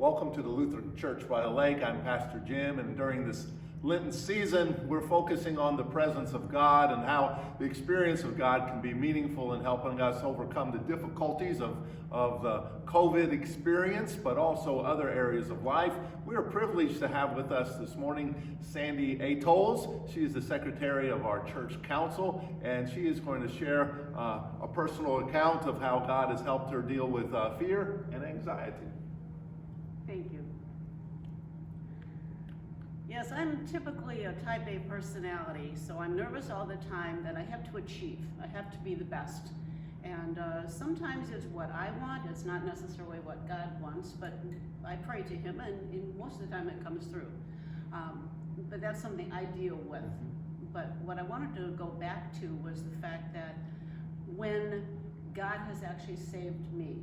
Welcome to the Lutheran Church by the Lake. I'm Pastor Jim, and during this Lenten season, we're focusing on the presence of God and how the experience of God can be meaningful in helping us overcome the difficulties of the COVID experience, but also other areas of life. We are privileged to have with us this morning Sandi Atols. She is the secretary of our church council, and she is going to share a personal account of how God has helped her deal with fear and anxiety. Thank you. Yes, I'm typically a type A personality, so I'm nervous all the time that I have to achieve. I have to be the best. And sometimes it's what I want, it's not necessarily what God wants, but I pray to Him, and most of the time it comes through. But that's something I deal with. But what I wanted to go back to was the fact that when God has actually saved me,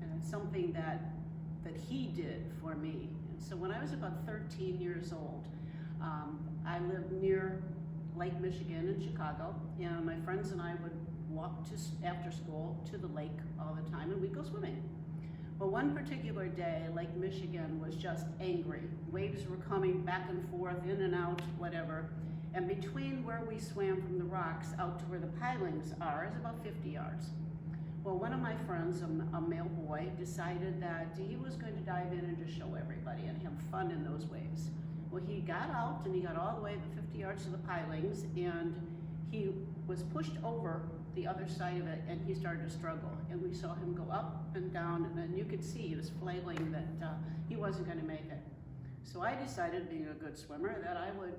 and it's something that He did for me. And so when I was about 13 years old, I lived near Lake Michigan in Chicago, and my friends and I would walk after school to the lake all the time, and we'd go swimming. Well, one particular day, Lake Michigan was just angry. Waves were coming back and forth, in and out, whatever. And between where we swam from the rocks out to where the pilings are is about 50 yards. Well, one of my friends, a male boy, decided that he was going to dive in and just show everybody and have fun in those waves. Well, he got out and he got all the way the 50 yards to the pilings, and he was pushed over the other side of it, and he started to struggle. And we saw him go up and down, and then you could see he was flailing that he wasn't going to make it. So I decided, being a good swimmer, that I would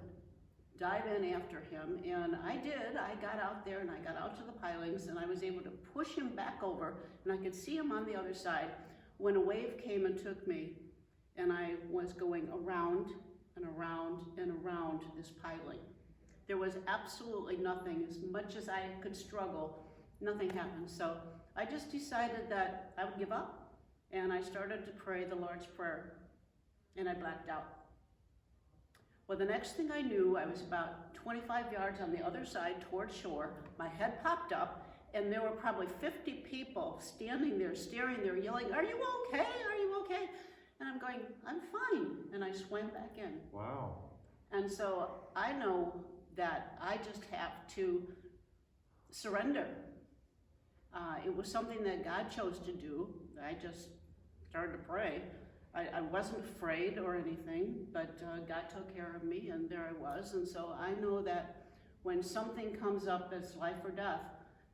dive in after him, and I did. I got out there and I got out to the pilings, and I was able to push him back over, and I could see him on the other side when a wave came and took me, and I was going around and around and around this piling. There was absolutely nothing. As much as I could struggle, nothing happened. So I just decided that I would give up, and I started to pray the Lord's Prayer, and I blacked out. Well, the next thing I knew, I was about 25 yards on the other side toward shore. My head popped up, and there were probably 50 people standing there, staring there, yelling, "Are you okay? Are you okay?" And I'm going, "I'm fine." And I swam back in. Wow. And so I know that I just have to surrender. It was something that God chose to do. I just started to pray. I wasn't afraid or anything, but God took care of me, and there I was. And so I know that when something comes up that's life or death,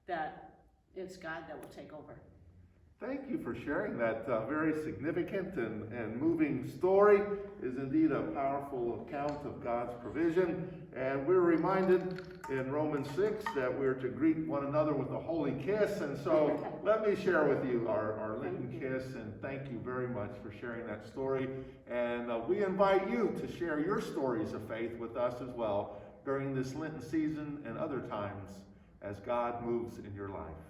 that it's God that will take over. Thank you for sharing that very significant and moving story. It is indeed a powerful account of God's provision. And we're reminded in Romans 6 that we're to greet one another with a holy kiss. And so let me share with you our Lenten kiss, and thank you very much for sharing that story. And we invite you to share your stories of faith with us as well during this Lenten season and other times as God moves in your life.